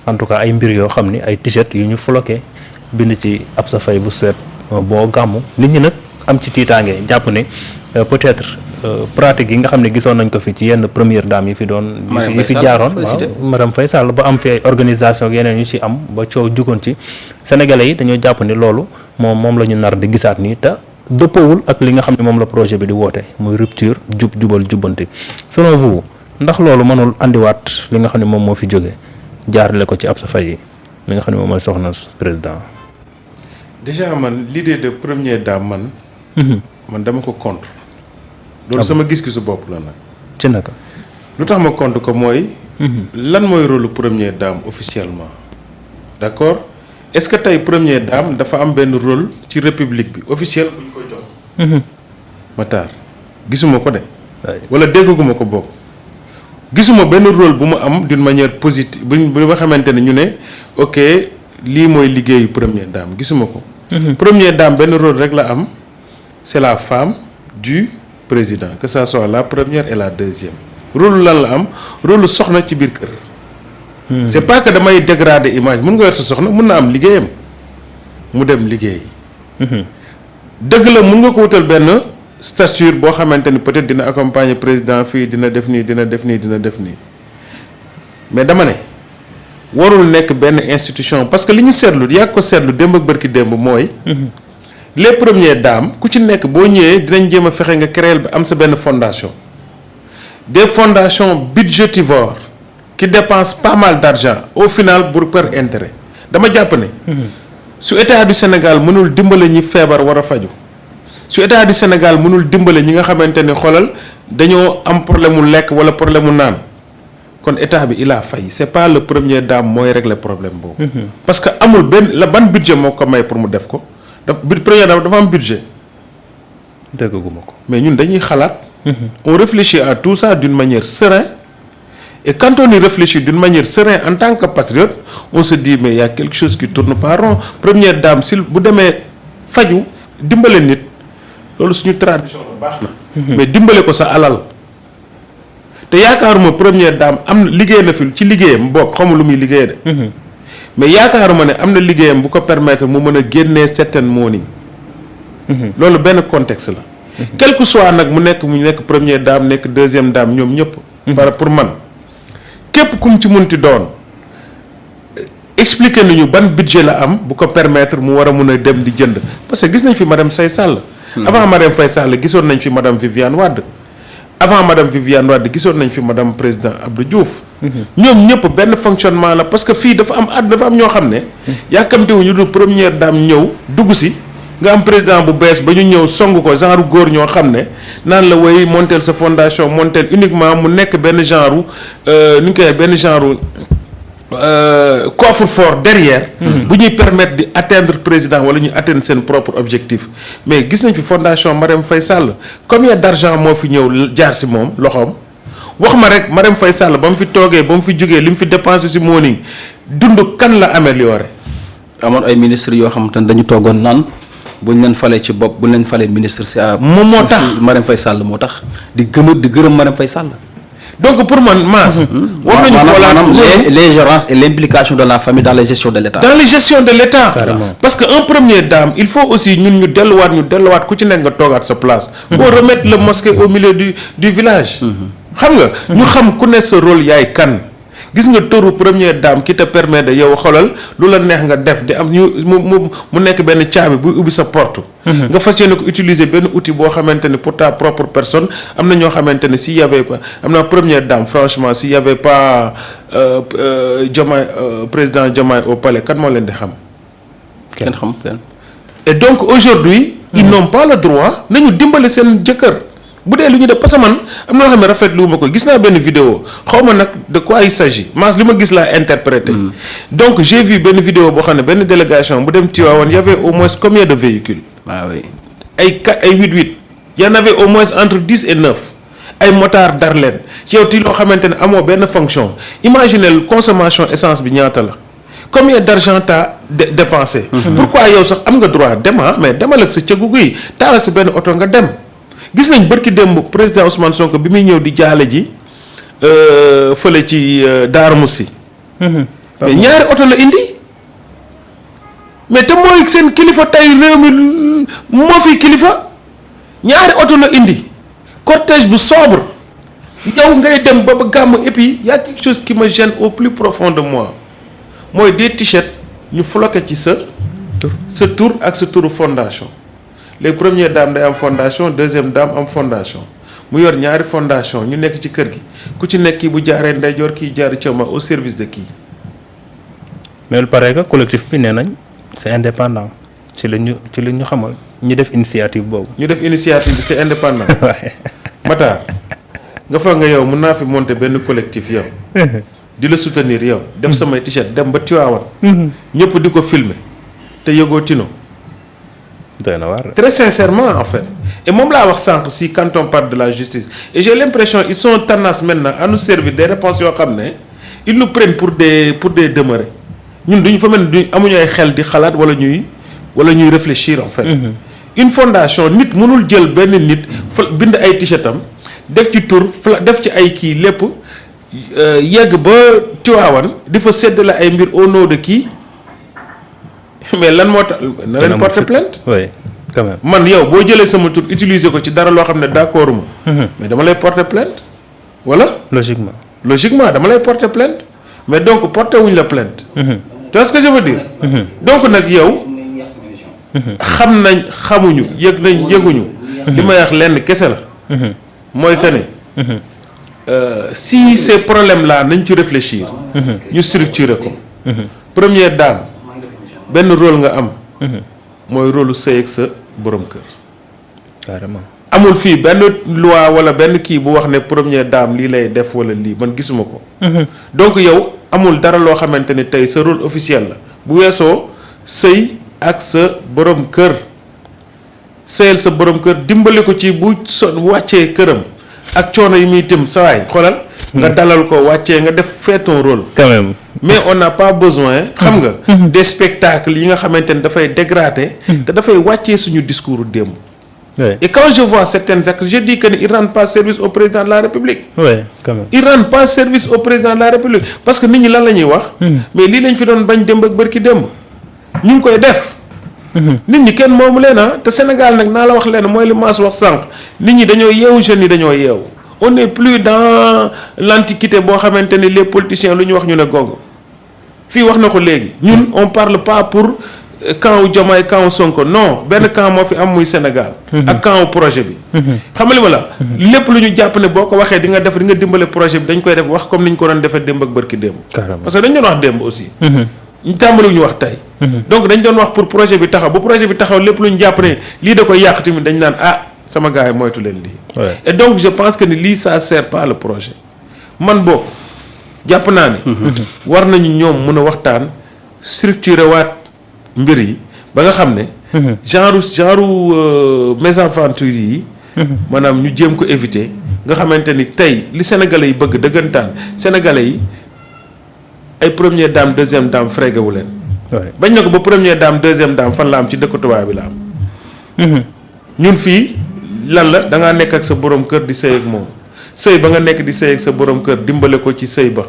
en tout cas ay mbir yoo xam ni ay t-shirt yu ñu floqué bind ci Absa Faye bu seet boo gàmmu nit ñi nag am ci tiitaange jàpp ne peut-être pratique yi nga xam ne gisoon nañ ko fi ci yenn première dame yi fi doon yi fi jaaroon waaw Marème Faye Sall ba am fi ay organisation yeneen yu ci am ba coow jugoon ci sénégalais yi dañoo jàpp ni loolu moom la ñu nar di gisaat nii te dëppoowul ak li nga xam ne moom la projet bi di woote muy rupture jubal jubbanti selon vous ndax loolu mënul andiwaat li nga xam ne moom moo fi jóge jaarale ko ci Absa Faye yi li nga xam ne moom mooy soxna président. déjà man l'idée de première dame man dama ko contre. loolu sama gis-gisu bopp la nag. ci naka. lu tax ma contre ko mooy. lan mooy rôle première dame officiellement. d'accord est-ce que tey première dame dafa am benn rôle ci république bi officiel bu ñu koy jox. Matar gisuma ko de. wala dégguma ko bokk. gisuma benn rôle bu mu am d'une manière positive bu nga xamante ne ñu ne ok lii mooy liggéeyu première dame gisuma ko. première dame benn rôle rek la am c'est la femme du président que ça soit la première et la deuxième. rôle lan la am rôle soxna ci biir kër. c'est pas que damay dégrader image mun nga yor sa soxna mun na am liggéeyam mu dem liggéey. dëgg la mun nga ko wutal benn stature boo xamante ni peut-être dina accompagner président fii dina def nii dina def nii mais dama ne warul nekk benn institution parce que li ñu seetlu yaa ko seetlu démb ak bërki démb mooy. les premières dames ku ci nekk boo ñëwee dinañ jéem a fexe nga créer ba am sa benn fondation des fondations budgétivores qui dépensent pas mal d'argent au final pour par intérêt dama jàpp ne. su état du Sénégal mënul dimbale ñi feebar war a faju su état du Sénégal mënul dimbale ñi nga xamante ne xoolal dañoo am problème mu lekk wala problème mu naan kon état bi il a failli c'est pas le première dame mooy régler problème boobu. parce que amul benn la ban budget moo ko may pour mu def ko. première dame dafa am budget. dégguma ko. mais ñun dañuy xalaat. on réfléchit à tout ça d'une manière sereine et quand on y réfléchit d'une manière sereine en tant que patriote on se dit mais il y a quelque chose qui tourne pas rond première dame si bu demee faju dimbale nit loolu suñu tradition la baax na. mais dimbale ko sa alal te yaakaaruma première dame am na liggéey na fi ci liggéeyam bokk xamul lu muy liggéey de. mais yaakaaruma ne am na liggéeyam bu ko permettre mu mën a génnee certaines mots loolu benn contexte la. quel que soit nag mu nekk première dame nekk deuxième dame ñoom ñëpp. pour man képp kum ci munti doon expliquer nañu ban budget la am bu ko permettre mu war a mun a dem di jënd parce que gis nañ fi madame Faye Sall. avant madame Faye Sall gisoon nañ fi madame Viviane Wade. avant madame Viviane Wade gisoon nañ fi madame président Abdou Diouf. ñoom ñëpp benn fonctionnement la parce que fii dafa am ñoo xam ne. yàkkamtiwuñu du première dame ñëw dugg si nga am président bu bees ba ñu ñëw song ko genre góor ñoo xam ne naan la woy monter sa fondation monter uniquement mu nekk benn genre ni ñu koy benn genre coffre-fort derrière. bu ñuy permettre di atteindre président wala ñuy atteindre seen propre objectif mais gis nañ fi fondation Marème Faye Sall combien d'argent moo fi ñëw jaar si moom loxoom. wax ma rek Marème Faye Sall ba mu fi toogee ba mu fi jógee li mu fi dépensé si morning dund kan la amélioré. amoon ay ministres yoo xamante ne dañu toogoon naan buñ leen falee ci bopp buñ leen falee ministre si moom moo tax Marème Faye Sall moo tax di gërëm Marème Faye Sall. donc pour man Mass. war nañu xoolaat l'ingérence et l'implication de la famille dans la gestion de l'État. dans la gestion de l'État. parce que un première dame il faut aussi ñun ñu delluwaat ku ci nekk nga toogaat sa place. pour remettre le mosquée au milieu du village. xam nga ñu xam ku ne sa rôle yaay kan gis nga tëru première dame qui te permet de yow xoolal lu la neex nga def di am ñu mu nekk benn caabi buy ubbi sa porte. nga fas yéene ko utiliser benn outil boo xamante ne pour ta propre personne am na ñoo xamante ne s'il y avait pas am na première dame franchement s'il y avait pas Diomaye président Diomaye au palais kan moo leen di xam. kenn xam kenn. et donc aujourd'hui ils n'ont pas le droit nañu dimbali seen jëkkër. bu dee lu ñu def parce que man am na loo xam ne rafetlu ma ko gis naa benn vidéo xaw ma nag de quoi il s'agit Mass li ma gis laa interprété. donc j'ai vu benn vidéo boo xam ne benn délégation bu dem Tivaouane y avait au moins combien de véhicules. ah oui. ay 8 y en avait au moins entre 10 et 9 ay motards dar leen ci yow ti loo xamante ne amoo benn fonction imaginez consommation essence bi ñaata la combien d'argent t'as dépensé. pourquoi yow sax am nga droit dem mais demal ak sa cëggu guy taala sa benn oto nga dem. gis nañ bërki démb président Ousmane Sonko bi muy ñëw di jaale ji fële ci Darou Moussi. mais ñaari oto la indi mais te mooy seen kilifa tey réew mi moo fi kilifa ñaari oto la indi cortège bu sobre yow ngay dem ba gàmm et puis y a quelque chose qui me gêne au plus profond de moi mooy des t-shirts ñu floqué ci sa tour ak sa turu fondation les premières dames day am fondation deuxième dame am fondation mu yor ñaari fondation ñu nekk ci kër gi ku ci nekk kii bu jaaree ndeyjoor kii jaar càmma au service de kii. mais il paraît que collectif bi nee nañ c'est indépendant ci la ñu xamal ñu def initiative boobu. ñu def initiative bi c'est indépendant. Matar nga foog nga yow mën naa fi monter benn collectif yow. di la soutenir yow. def samay t-shirt dem ba Tivaouane. ñëpp di ko filmer te yëgoo tino. doy na waar. Très sincèrement en fait et moom laa wax sànq si quand on parle de la justice et j'ai l'impression ils sont tendance maintenant à nous servir des réponses yoo xam ne ils nous prennent pour des demeurés ñun duñu fa mel ni amuñu ay xel di xalaat wala ñuy réfléchir en fait. Une fondation nit mënul jël benn nit bind ay t-shirtam def ci tur def ci ay kii lépp yegg ba Tivaouane di fa séddale ay mbir au nom de kii mais lan moo tax na leen porter plainte. oui quand même. man yow boo jëlee sama tur utiliser ko ci dara loo xam ne d'accord ma. mais dama lay porter plainte voilà. logiquement dama lay porter plainte mais donc porter wuñ la plainte. tu vois ce que je veux dire. donc nag yow. xam nañ xamuñu yëg nañ yëguñu. li may wax lenn kese la. mooy que ne. si ces problèmes là nañ ci réfléchir. ñu structurer ko. première dame. benn rôle nga am. mooy rôle lu sëy ak sa borom kër. carrément. amul fii benn loi wala benn kii bu wax ne première dame lii lay def wala lii man gisuma ko. donc yow amul dara loo xamante ni tey sa rôle officiel la bu weesoo sëy ak sa borom kër sëyal sa borom kër dimbali ko ci bu wàccee këram ak coono yi muy tim sa waay xoolal. nga dalal ko wàccee nga def fait ton rôle. quand même. mais on n'a pas besoin. xam nga. des spectacles yi nga xamante ni dafay dégrader. te dafay wàccee suñu discours démb. oui. Et quand je vois certains actes je dis que ils rendent pas service au président de la République. oui quand même. Ils rendent pas service au président de la République parce que nit ñi lan la ñuy wax. mais lii lañ fi doon bañ démb ak bërki démb ñu ngi koy def. nit ñi kenn moomu leen te Sénégal nag naa la wax leen mooy li Mass wax sànq nit ñi dañoo yeewu jeunes yi dañoo yeewu. on n'est plus dans l'antiquité boo xamante ni les politiciens lu ñu wax ñu ne gongo fii wax na ko léegi ñun on parle pas pour camp wu Diomaye camp wu Sonko non benn camp moo fi am muy Sénégal. ak camp wu projet bi. xam nga li ma la. lépp lu ñu jàpp ne boo ko waxee di nga def di nga dimbale projet bi dañ koy def wax comme ni ñu ko doon defee démb ak bërki démb. parce que dañ doon wax démb aussi. ñu tàmbali ñu wax tey. donc dañ doon wax pour projet bi taxaw bu projet bi taxaw lépp lu ñu jàpp ne lii da koy yàq tamit dañ naan sama gars yi moytu leen lii. et donc je pense que ni lii ça sert pas le projet man boobu jàpp naa ne. war nañu ñoom mën a waxtaan structurer waat mbir yi ba nga xam ne. genre mésaventure yi. maanaam ñu jéem ko éviter nga xamante ni tey li sénégalais yi bëgg dëggantaan sénégalais yi ay première dame deuxième dame frégué wu leen. bañ na ko ba première dame deuxième dame fan la am ci dëkk tubaab bi la am. ñun fii. lan la da ngaa nekk ak sa borom kër di sëy ak moom sëy ba nga nekk di sëy ak sa borom kër dimbale ko ci sëy ba.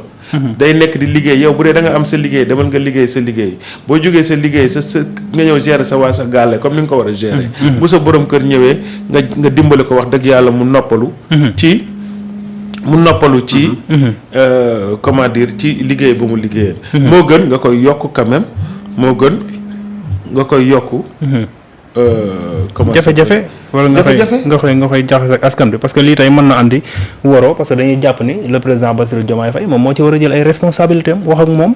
day nekk di liggéey yow bu dee da nga am sa liggéey demal nga liggéey sa liggéey boo jógee sa liggéey sa nga ñëw gérer sa waa sa gàlle comme ni nga ko war a gérer. bu sa borom kër ñëwee nga dimbale ko wax dëgg yàlla mu noppalu. ci comment dire ci liggéey ba mu liggéeyal. moo gën nga koy yokk quand même moo gën nga koy yokk. jafe-jafe wala nga koy jaxase ak askan bi parce que lii tey mën na andi waroo parce que dañuy jàpp ni le président Bassirou Diomaye Faye moom moo ci war a jël ay responsabilités am wax ak moom.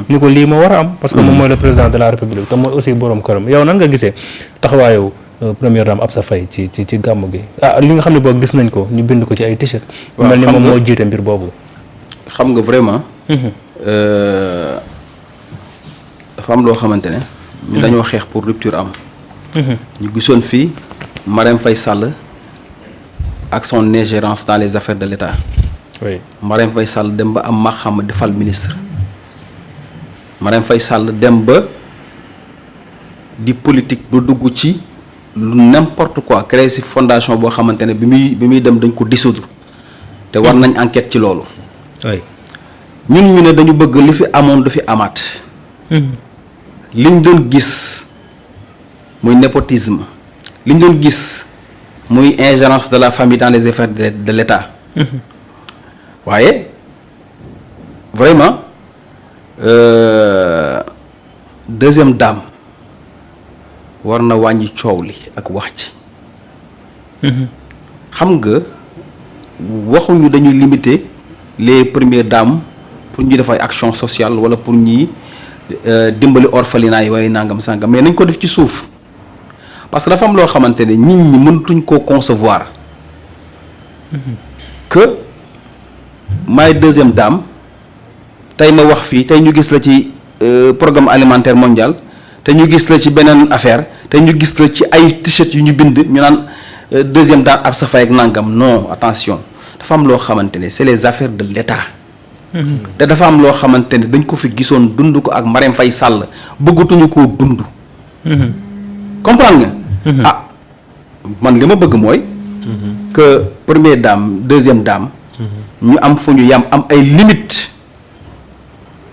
ni ko lii moo war a am. parce que moom mooy le président de la république te mooy aussi borom këram yow nan nga gisee taxawaayu première dame Absa Faye ci gàmmu gi li nga xam ne boo gis nañ ko ñu bind ko ci ay t-shirt. waaw mel ni moom moo jiite mbir boobu. xam nga vraiment. dafa am loo xamante ne. ñu dañoo xeex pour rupture am. ñu gisoon fii Marème Faye Sall ak son ingérence dans les affaires de l'État. oui Marème Faye Sall dem ba am maxam di fal ministre. Marème Faye Sall dem ba di politique du dugg ci lu n'importe quoi créer ci fondation boo xamante ne bi muy dem dañ ko dissoudre te war nañ enquête ci loolu. oui ñun ñu ne dañu bëgg li fi amoon du fi amaat. liñ doon gis muy népotisme liñ doon gis muy ingérence de la famille dans les affaires de l'État. waaye vraiment deuxième dame war na wàññi coow li ak wax ci. xam nga waxuñu dañuy limiter les premières dames pour ñu def ay action sociale wala pour ñi dimbali orphelinat yi waaye nangam sangam mais nañ ko def ci suuf parce que dafa am loo xamante ne nit ñi mënatuñ koo concevoir que maay deuxième dame tey ma wax fii tey ñu gis la ci programme alimentaire mondial te ñu gis la ci beneen affaire te ñu gis la ci ay t-shirt yu ñu bind ñu naan deuxième dame Absa Faye ak nangam non attention dafa am loo xamante ne c'est les affaires de l'État. te dafa am loo xamante ne dañ ko fi gisoon dund ko ak Marème Faye Sall bëggatuñu koo dund. comprendre nga. ah man li ma bëgg mooy. que première dame deuxième dame. ñu am fu ñu yam am ay limites.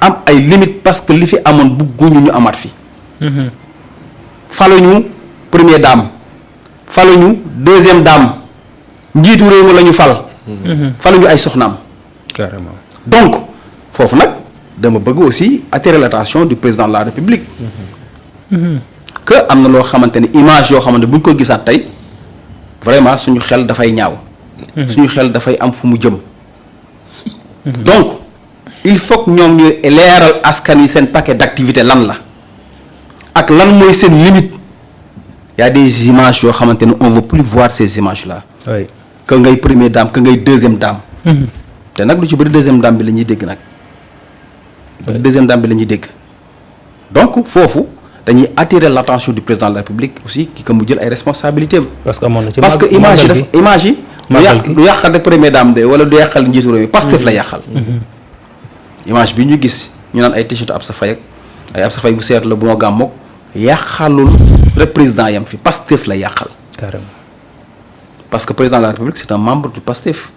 am ay limites parce que li fi amoon bëgguñu ñu amaat fi. faluñu première dame. faluñu deuxième dame. njiitu réew mi la ñu fal. faluñu ay soxnaam. carrément. donc foofu nag dama bëgg aussi attirer l'attention du président de la République. que am na loo xamante ne image yoo xamante bu ñu ko gisaat tey vraiment suñu xel dafay ñaaw. suñu xel dafay am fu mu jëm. donc il faut que ñoom ñu leeral askan wi seen paquet d'activité lan la ak lan mooy seen limite. y a des images yoo xamante ne on veut plus voir ces images là. oui que ngay première dame que ngay deuxième dame. te nag lu ci bëri deuxième dame bi la ñuy dégg nag. deuxième dame bi la ñuy dégg. donc foofu dañuy attirer l'attention du président de la République aussi ki ko mu jël ay responsabilités parce que amoon na ci parce que image yi daf image yi. du yàqal rek première dame de wala du yàqal njiitu réew mi Pastef la yàqal. image bi ñu gis ñu naan ay t-shirt Absa Faye ak ay Absa Faye bu seet la bu ma gàmmoog yàqalul rek président yam fi Pastef la yàqal. carrément. parce que président de la République c'est un membre du Pastef.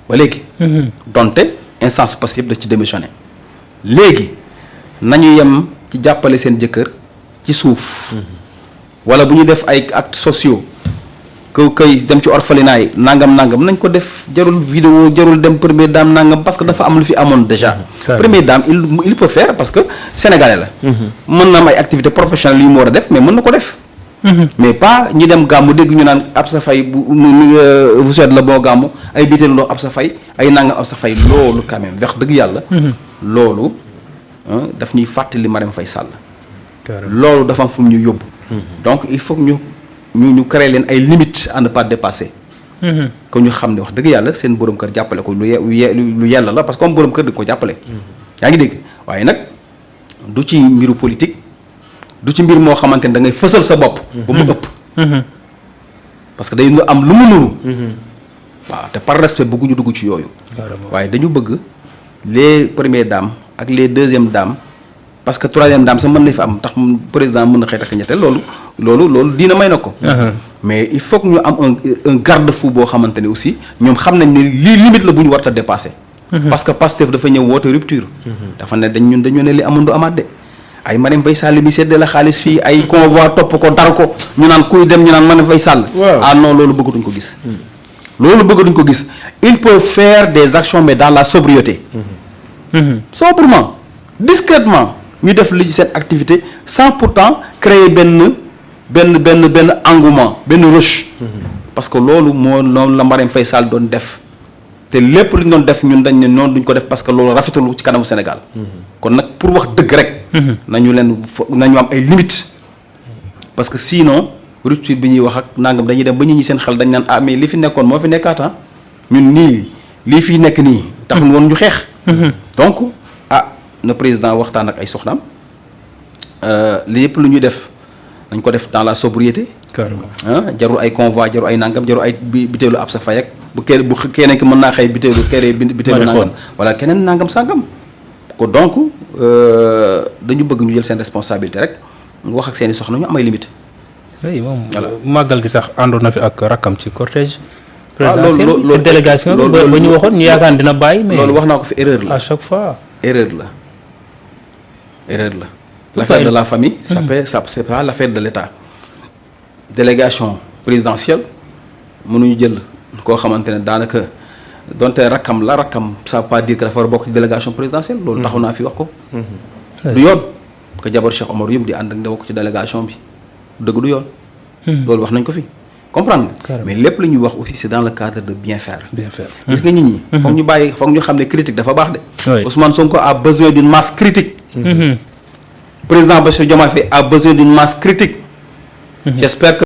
ba léegi. donte instance Pastef da ci démissionné. léegi nañu yem ci jàppale seen jëkkër ci suuf. wala bu ñu def ay actes sociaux. kay dem ci orphelinat yi nangam nañ ko def jarul vidéo jarul dem première dame nangam parce que dafa am lu fi amoon déjà. première dame il peut faire parce que sénégalais la. mën na am ay activités professionnelles yu mu war a def mais mën na ko def. mais pas ñi dem gàmmu dégg ñu naan Absa Faye bu vous êtes le bon gàmmu ay bitéelu ndox Absa Faye ay nangam Absa Faye loolu quand même wax dëgg yàlla. loolu daf ñuy fàttali Marème Faye Sall. loolu dafa am fu mu ñu yóbbu. donc il faut que ñu créer leen ay limites à ne pas dépasser. que ñu xam ne wax dëgg yàlla seen borom kër jàppale ko lu yàlla la parce que comme borom kër di ko jàppale. yaa ngi dégg waaye nag du ci mbiru politique. du ci mbir moo xamante ne da ngay fësal sa bopp. ba mu ëpp. parce que day am lu mu nuru. waaw te par respect bëgguñu dugg ci yooyu. waaye dañu bëgg les premières dames ak les deuxièmes dames parce que troisième dame sax mën na fi am tax président mën na xëy takk ñetteel loolu diina may na ko. mais il faut que ñu am un garde-fou boo xamante ne aussi ñoom xam nañ ne lii limite la bu ñu war a dépasser. parce que Pastef dafa ñëw woote rupture. dafa ne dañu ne li amoon du amaat de. ay Marème Faye Sall mi sedde la xaalis fii ay convoi topp ko dar ko ñu naan kuy dem ñu naan Marème Faye Sall. ah non loolu bëggatuñ ko gis. loolu bëggatuñ ko gis il peut faire des actions mais dans la sobriété. sobrement discrètement ñu def li seen activité sans pourtant créer benn engouement benn rush. parce que loolu noonu la Marème Faye Sall doon def te lépp lu ñu doon def ñun dañ ne noonu duñ ko def parce que loolu rafetul ci kanamu Sénégal. kon nag pour wax dëgg rek. nañu am ay limites parce que sinon rupture bi ñuy wax ak nangam dañuy dem ba nit ñi seen xel dañ naan ah mais li fi nekkoon moo fi nekkaat ñun nii lii fi nekk nii taxul woon ñu xeex. donc na président waxtaan ak ay soxnaam li yëpp lu ñuy def nañ ko def dans la sobriété. carrément jarul ay convoi jarul ay nangam jarul ay bitéelu Absa Faye ak bu keneen ki mën naa xëy bitéelu nangam wala keneen nangam sangam. ko donc dañu bëgg ñu jël seen responsabilité rek nga wax ak seeni soxna ñu am ay limites. oui moom màggal gi sax àndoon na fi ak rakkam ci cortège présidentielle ci délégation bi ba ñu waxoon ñu yaakaar dina bàyyi. mais loolu wax naa ko fi erreur la à chaque fois. erreur la l'affaire de la famille. ça c'est pas l'affaire de l'État. délégation présidentielle mënuñu jël koo xamante ne daanaka donte rakkam ça veut pas dire que dafa war a bokk ci délégation présidentielle. loolu taxaw naa fi wax ko. du yoon que jabar Cheikh Omar yëpp di ànd ak bokk ci délégation bi dëgg du yoon. loolu wax nañ ko fi comprendre nga. mais lépp lu ñuy wax aussi c'est dans le cadre de bien faire. gis nga nit ñi. foog ñu xam ne critique dafa baax de. Ousmane Sonko a besoin d'une masse critique. Président Bassirou Diomaye Faye a besoin d'une masse critique. J'espère que